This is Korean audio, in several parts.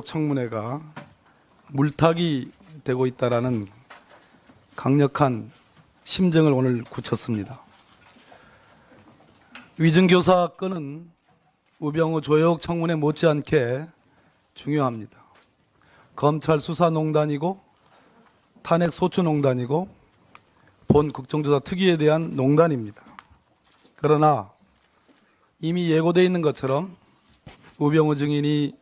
청문회가 물타기 되고 있다라는 강력한 심정을 오늘 굳혔습니다. 위증교사 건은 우병우 조혁 청문회 못지않게 중요합니다. 검찰 수사농단이고 탄핵소추농단이고 본 국정조사 특위에 대한 농단입니다. 그러나 이미 예고되어 있는 것처럼 우병우 증인이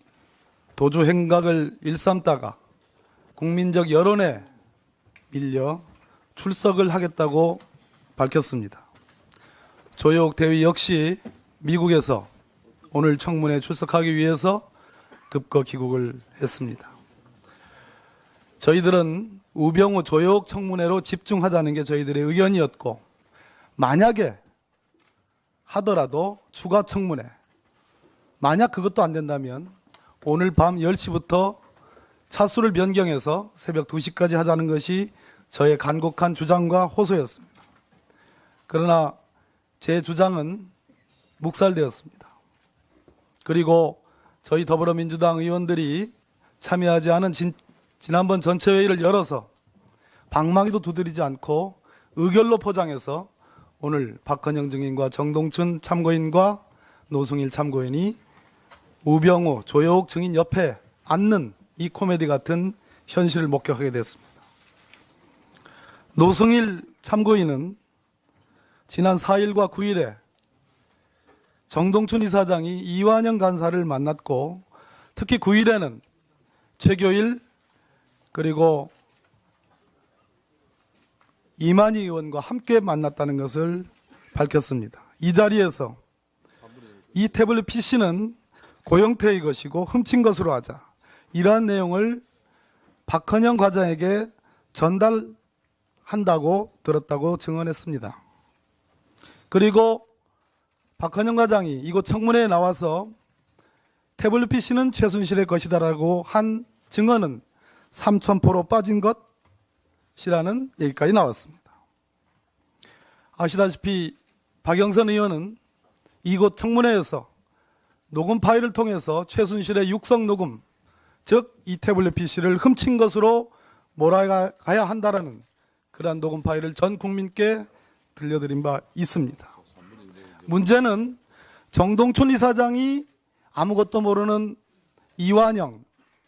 도주 행각을 일삼다가 국민적 여론에 밀려 출석을 하겠다고 밝혔습니다. 조혁 대위 역시 미국에서 오늘 청문회에 출석하기 위해서 급거 귀국을 했습니다. 저희들은 우병우 조혁 청문회로 집중하자는 게 저희들의 의견이었고, 만약에 하더라도 추가 청문회, 만약 그것도 안 된다면 오늘 밤 10시부터 차수를 변경해서 새벽 2시까지 하자는 것이 저의 간곡한 주장과 호소였습니다. 그러나 제 주장은 묵살되었습니다. 그리고 저희 더불어민주당 의원들이 참여하지 않은 지난번 전체회의를 열어서 방망이도 두드리지 않고 의결로 포장해서 오늘 박헌영 증인과 정동춘 참고인과 노승일 참고인이 우병우 조혁 증인 옆에 앉는 이 코미디 같은 현실을 목격하게 됐습니다. 노승일 참고인은 지난 4일과 9일에 정동춘 이사장이 이완영 간사를 만났고, 특히 9일에는 최교일 그리고 이만희 의원과 함께 만났다는 것을 밝혔습니다. 이 자리에서 이 태블릿 PC는 고영태의 것이고 훔친 것으로 하자, 이러한 내용을 박헌영 과장에게 전달한다고 들었다고 증언했습니다. 그리고 박헌영 과장이 이곳 청문회에 나와서 태블릿 PC는 최순실의 것이다라고 한 증언은 삼천포로 빠진 것이라는 얘기까지 나왔습니다. 아시다시피 박영선 의원은 이곳 청문회에서 녹음 파일을 통해서 최순실의 육성 녹음, 즉 이 태블릿 PC를 훔친 것으로 몰아가야 한다라는 그러한 녹음 파일을 전 국민께 들려드린 바 있습니다. 문제는 정동춘 이사장이 아무것도 모르는 이완영,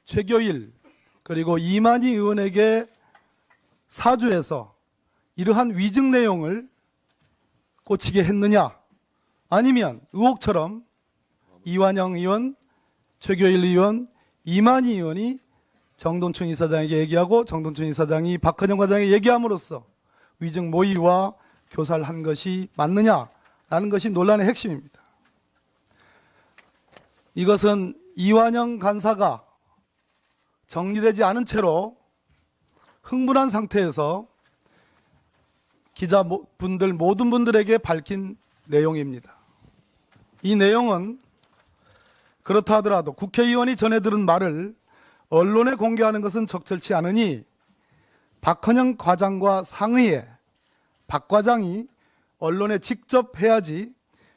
최교일 그리고 이만희 의원에게 사주해서 이러한 위증 내용을 꽂히게 했느냐, 아니면 의혹처럼 이완영 의원, 최교일 의원, 이만희 의원이 정동춘 이사장에게 얘기하고 정동춘 이사장이 박헌영 과장에게 얘기함으로써 위증 모의와 교사를 한 것이 맞느냐라는 것이 논란의 핵심입니다. 이것은 이완영 간사가 정리되지 않은 채로 흥분한 상태에서 기자분들 모든 분들에게 밝힌 내용입니다. 이 내용은 그렇다 하더라도 국회의원이 전해 들은 말을 언론에 공개하는 것은 적절치 않으니 박헌영 과장과 상의해 박 과장이 언론에 직접 해야지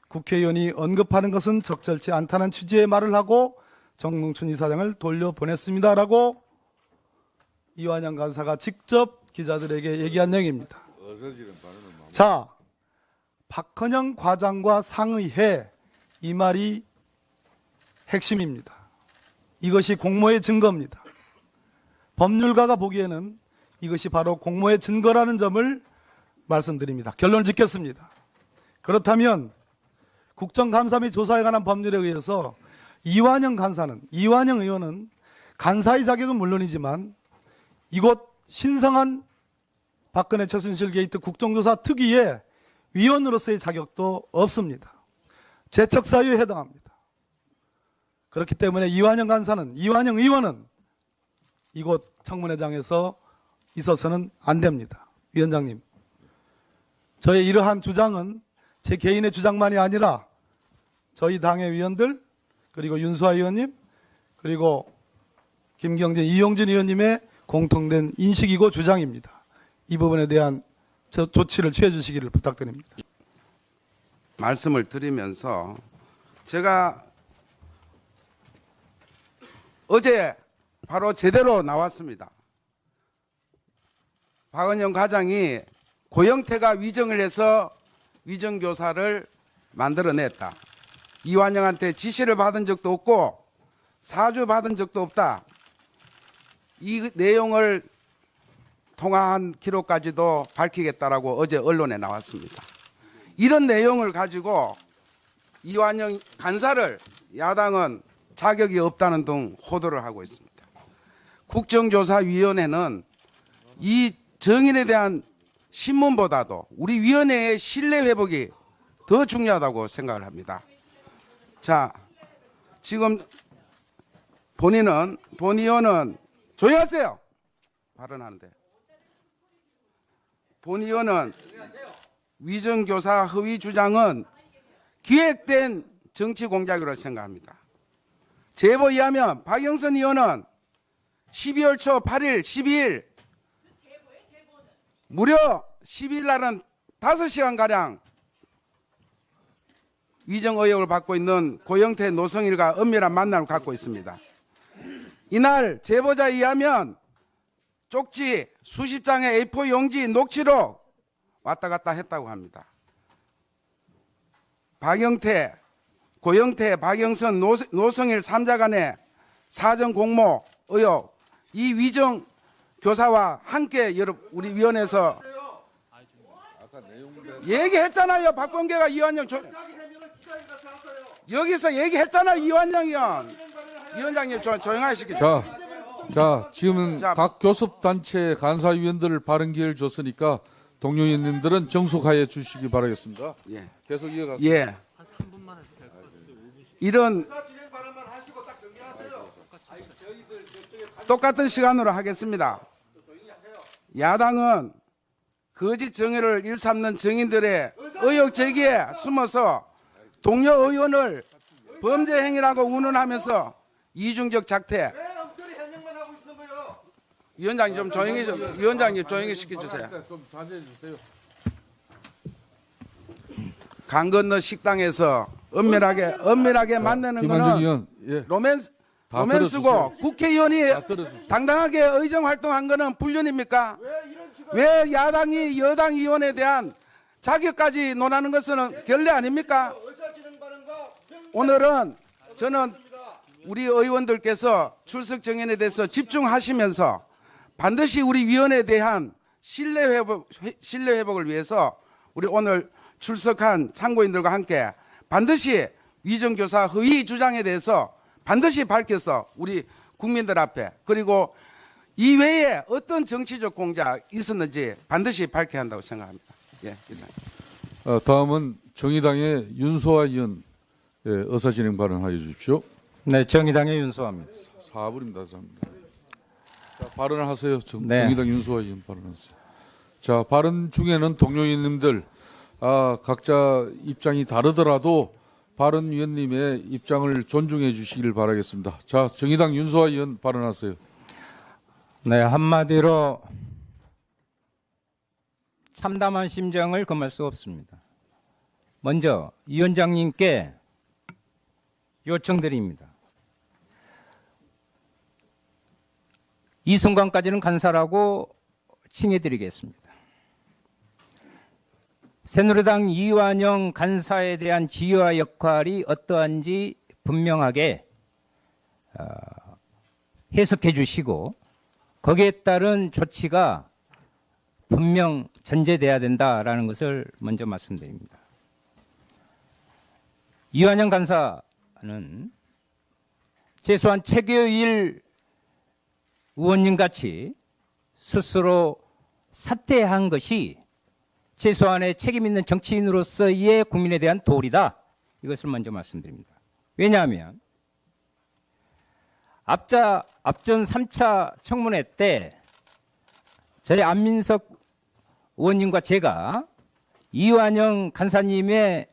국회의원이 언급하는 것은 적절치 않다는 취지의 말을 하고 정동춘 이사장을 돌려보냈습니다라고 이완영 간사가 직접 기자들에게 얘기한 내용입니다. 자, 박헌영 과장과 상의해, 이 말이 핵심입니다. 이것이 공모의 증거입니다. 법률가가 보기에는 이것이 바로 공모의 증거라는 점을 말씀드립니다. 결론을 짓겠습니다. 그렇다면 국정감사 및 조사에 관한 법률에 의해서 이완영 의원은 간사의 자격은 물론이지만 이곳 신성한 박근혜 최순실 게이트 국정조사 특위의 위원으로서의 자격도 없습니다. 제척 사유에 해당합니다. 그렇기 때문에 이완영 의원은 이곳 청문회장에서 있어서는 안 됩니다. 위원장님, 저의 이러한 주장은 제 개인의 주장만이 아니라 저희 당의 위원들, 그리고 윤수아 의원님, 그리고 김경진, 이용진 의원님의 공통된 인식이고 주장입니다. 이 부분에 대한 조치를 취해 주시기를 부탁드립니다. 말씀을 드리면서 제가 어제 바로 제대로 나왔습니다. 박은영 과장이 고영태가 위정을 해서 위정교사를 만들어냈다. 이완영한테 지시를 받은 적도 없고 사주 받은 적도 없다. 이 내용을 통화한 기록까지도 밝히겠다라고 어제 언론에 나왔습니다. 이런 내용을 가지고 이완영 간사를 야당은 자격이 없다는 등 호도를 하고 있습니다. 국정조사위원회는 이 정인에 대한 신문보다도 우리 위원회의 신뢰 회복이 더 중요하다고 생각을 합니다. 자, 지금 본 의원은 조용하세요. 발언하는데. 본 의원은 위정교사 허위 주장은 기획된 정치 공작이라고 생각합니다. 제보에 의하면 박영선 의원은 12월 초 8일, 12일 무려 12일 날은 5시간가량 위정 의혹을 받고 있는 고영태 노성일과 은밀한 만남을 갖고 있습니다. 이날 제보자에 의하면 쪽지 수십 장의 A4 용지 녹취록 왔다 갔다 했다고 합니다. 박영태, 고영태, 박영선, 노성일 3자 간의 사전 공모 의혹, 이 위정 교사와 함께 우리 위원회에서 얘기했잖아요. 박범계가 이완영 여기서 얘기했잖아요. 이완영 의원. 위원장님 조용하시겠죠. 자, 지금은 각 교섭단체 간사위원들 발언 기회를 줬으니까 동료 의원님들은 정숙하여 주시기 바라겠습니다. 예. 계속 이어가세요. 예. 이런 똑같은 시간으로 하겠습니다. 야당은 거짓 정의를 일삼는 정인들의 의혹 제기에 숨어서 동료 의원을 범죄 행위라고 운운하면서 이중적 작태. 위원장님 좀 조용히 위원장님 조용히 시켜주세요. 좀 자제해 주세요. 강 건너 식당에서 은밀하게 만나는 김한준 거는 의원, 예. 로맨스고 국회의원이 들어주세요. 당당하게 의정 활동한 거는 불륜입니까? 왜 야당이 여당 의원에 대한 자격까지 논하는 것은 결례 아닙니까? 오늘은 저는 우리 의원들께서 출석 정연에 대해서 집중하시면서 반드시 우리 위원회에 대한 신뢰 회복을 위해서 우리 오늘 출석한 참고인들과 함께 반드시 위정교사 허위 주장에 대해서 반드시 밝혀서 우리 국민들 앞에 그리고 이외에 어떤 정치적 공작 있었는지 반드시 밝혀야 한다고 생각합니다. 예, 이상. 다음은 정의당의 윤소아 의원 의사진행 발언하여 주십시오. 네, 정의당의 윤소아입니다. 4분입니다. 감사합니다. 자, 발언을 하세요. 네. 정의당 윤소아 의원 발언하세요. 자, 발언 중에는 동료 의원님들 각자 입장이 다르더라도 발언위원님의 입장을 존중해 주시길 바라겠습니다. 자, 정의당 윤소아 의원 발언하세요. 네, 한마디로 참담한 심정을 금할 수 없습니다. 먼저 위원장님께 요청드립니다. 이 순간까지는 간사라고 칭해드리겠습니다. 새누리당 이완영 간사에 대한 지위와 역할이 어떠한지 분명하게 해석해 주시고 거기에 따른 조치가 분명 전제돼야 된다라는 것을 먼저 말씀드립니다. 이완영 간사는 최소한 최교일 의원님 같이 스스로 사퇴한 것이 최소한의 책임 있는 정치인으로서의 국민에 대한 도리다. 이것을 먼저 말씀드립니다. 왜냐하면 앞전 3차 청문회 때 저희 안민석 의원님과 제가 이완영 간사님의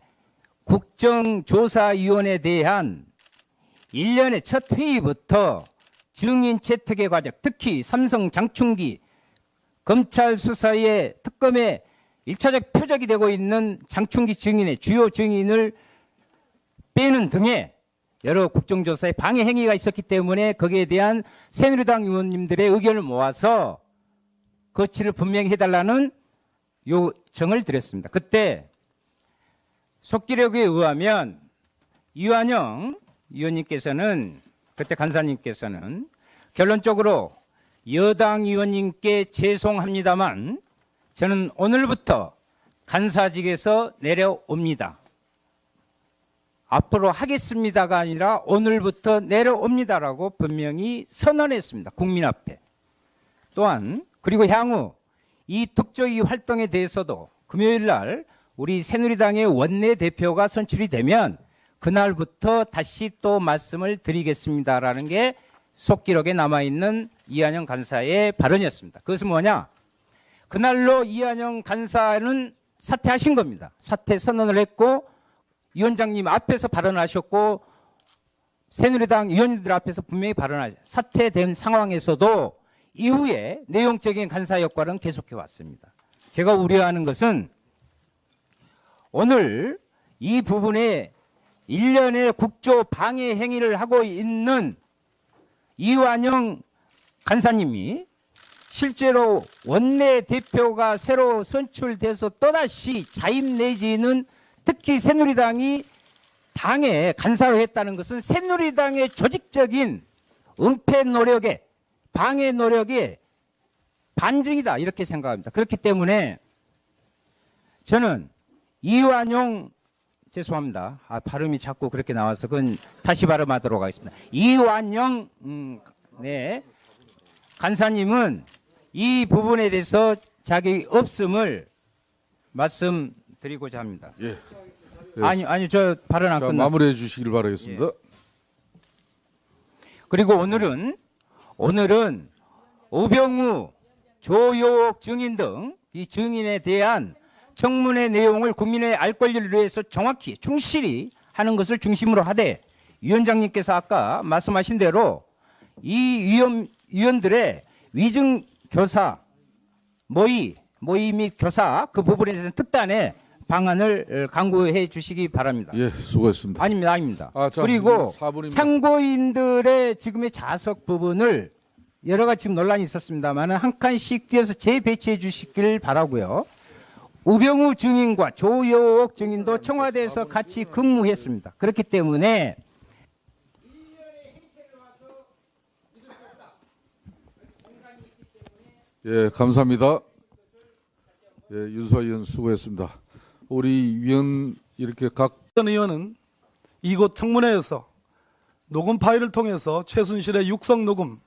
국정조사위원회에 대한 1년의 첫 회의부터 증인 채택의 과정, 특히 삼성 장충기 검찰 수사의 특검에 1차적 표적이 되고 있는 장충기 증인의 주요 증인을 빼는 등의 여러 국정조사에 방해 행위가 있었기 때문에 거기에 대한 새누리당 의원님들의 의견을 모아서 거치를 분명히 해달라는 요청을 드렸습니다. 그때 속기록에 의하면 이완영 의원님께서는 그때 간사님께서는 결론적으로 여당 의원님께 죄송합니다만 저는 오늘부터 간사직에서 내려옵니다. 앞으로 하겠습니다가 아니라 오늘부터 내려옵니다라고 분명히 선언했습니다. 국민 앞에. 또한 그리고 향후 이 특조위 활동에 대해서도 금요일 날 우리 새누리당의 원내대표가 선출이 되면 그날부터 다시 또 말씀을 드리겠습니다라는 게 속기록에 남아있는 이완영 간사의 발언이었습니다. 그것은 뭐냐? 그날로 이완영 간사는 사퇴하신 겁니다. 사퇴 선언을 했고 위원장님 앞에서 발언하셨고 새누리당 의원님들 앞에서 분명히 발언하셨습니다. 사퇴된 상황에서도 이후에 내용적인 간사 역할은 계속해 왔습니다. 제가 우려하는 것은 오늘 이 부분에 일련의 국조 방해 행위를 하고 있는 이완영 간사님이 실제로 원내대표가 새로 선출돼서 또다시 자임 내지는 특히 새누리당이 당에 간사로 했다는 것은 새누리당의 조직적인 은폐 노력에 방해 노력의 반증이다 이렇게 생각합니다. 그렇기 때문에 저는 이완용 죄송합니다. 발음이 자꾸 그렇게 나와서 그건 다시 발음하도록 하겠습니다. 이완영 네, 간사님은 이 부분에 대해서 자격이 없음을 말씀드리고자 합니다. 예. 아니 저 발언 안 자, 끝났습니다. 마무리해 주시길 바라겠습니다. 그리고 오늘은 우병우, 조효옥 증인 등 이 증인에 대한 청문회 내용을 국민의 알 권리를 위해서 정확히 충실히 하는 것을 중심으로 하되 위원장님께서 아까 말씀하신 대로 이 위원들의 위증 교사 모의 및 교사 그 부분에 대해서는 특단의 방안을 강구해 주시기 바랍니다. 예, 수고했습니다. 아닙니다. 자, 그리고 4분입니다. 참고인들의 지금의 좌석 부분을 여러 가지 지금 논란이 있었습니다만 한 칸씩 띄어서 재배치해 주시길 바라고요. 우병우 증인과 조효옥 증인도 청와대에서 같이 근무했습니다. 그렇기 때문에 예, 감사합니다. 예, 윤수아 의원 수고했습니다. 우리 위원 이렇게 각 전 의원은 이곳 청문회에서 녹음 파일을 통해서 최순실의 육성 녹음,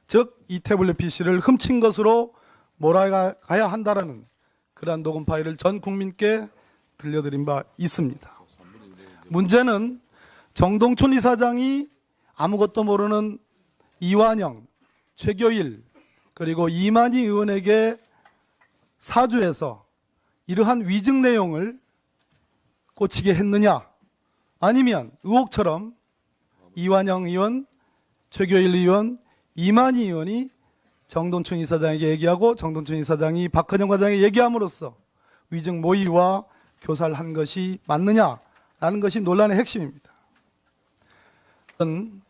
즉 이 태블릿 PC를 훔친 것으로 몰아가야 한다라는 그러한 녹음 파일을 전 국민께 들려드린 바 있습니다. 문제는 정동춘 이사장이 아무것도 모르는 이완영, 최교일 그리고 이만희 의원에게 사주해서 이러한 위증 내용을 꽂히게 했느냐, 아니면 의혹처럼 이완영 의원, 최교일 의원, 이만희 의원이 정동춘 이사장에게 얘기하고 정동춘 이사장이 박헌영 과장에게 얘기함으로써 위증 모의와 교사를 한 것이 맞느냐라는 것이 논란의 핵심입니다.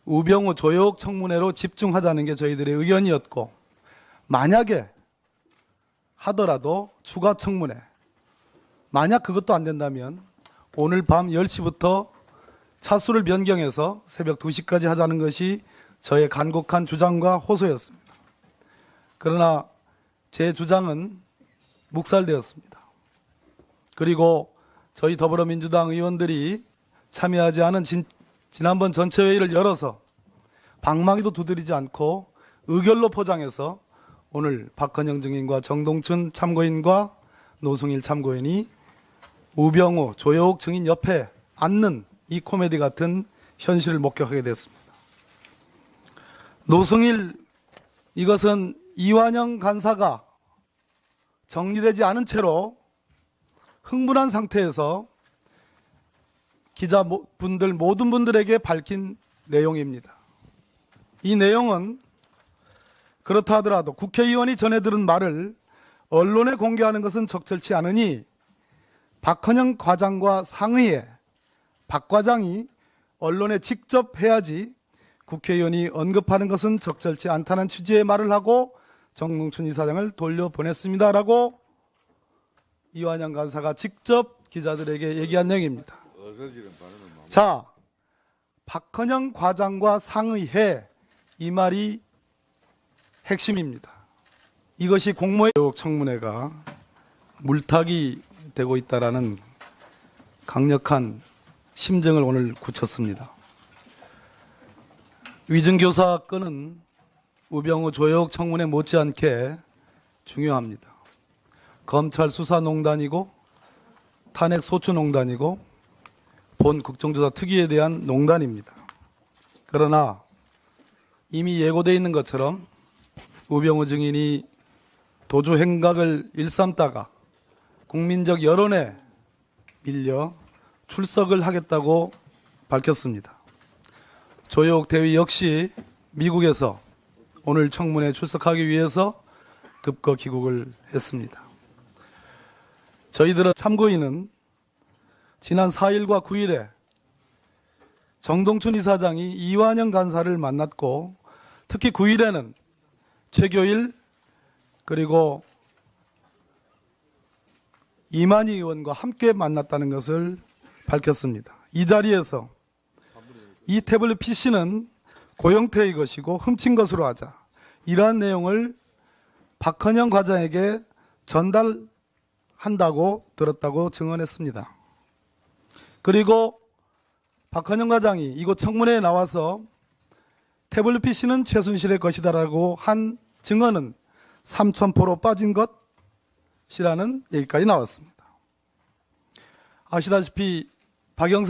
우병우 조효옥 청문회로 집중하자는 게 저희들의 의견이었고, 만약에 하더라도 추가 청문회, 만약 그것도 안 된다면 오늘 밤 10시부터 차수를 변경해서 새벽 2시까지 하자는 것이 저의 간곡한 주장과 호소였습니다. 그러나 제 주장은 묵살되었습니다. 그리고 저희 더불어민주당 의원들이 참여하지 않은 지난번 전체회의를 열어서 방망이도 두드리지 않고 의결로 포장해서 오늘 박헌영 증인과 정동춘 참고인과 노승일 참고인이 우병우, 조효옥 증인 옆에 앉는 이 코미디 같은 현실을 목격하게 됐습니다. 노승일, 이것은 이완영 간사가 정리되지 않은 채로 흥분한 상태에서 기자분들 모든 분들에게 밝힌 내용입니다. 이 내용은 그렇다 하더라도 국회의원이 전해 들은 말을 언론에 공개하는 것은 적절치 않으니 박헌영 과장과 상의해 박 과장이 언론에 직접 해야지 국회의원이 언급하는 것은 적절치 않다는 취지의 말을 하고 정동춘 이사장을 돌려보냈습니다라고 이완영 간사가 직접 기자들에게 얘기한 내용입니다. 자, 박헌영 과장과 상의해, 이 말이 핵심입니다. 이것이 공모의 청문회가 물타기 되고 있다라는 강력한 심정을 오늘 굳혔습니다. 위증교사 건은 우병우 조혁 청문회 못지않게 중요합니다. 검찰 수사농단이고 탄핵 소추농단이고 본 국정조사 특위에 대한 농단입니다. 그러나 이미 예고되어 있는 것처럼 우병우 증인이 도주 행각을 일삼다가 국민적 여론에 밀려 출석을 하겠다고 밝혔습니다. 조혁 대위 역시 미국에서 오늘 청문회에 출석하기 위해서 급거 귀국을 했습니다. 저희들은 참고인은 지난 4일과 9일에 정동춘 이사장이 이완영 간사를 만났고 특히 9일에는 최교일 그리고 이만희 의원과 함께 만났다는 것을 밝혔습니다. 이 자리에서 이 태블릿 PC는 고영태의 것이고 훔친 것으로 하자, 이러한 내용을 박헌영 과장에게 전달한다고 들었다고 증언했습니다. 그리고 박헌영 과장이 이곳 청문회에 나와서 태블릿 PC는 최순실의 것이다라고 한 증언은 삼천포로 빠진 것이라는 얘기까지 나왔습니다. 아시다시피 박영선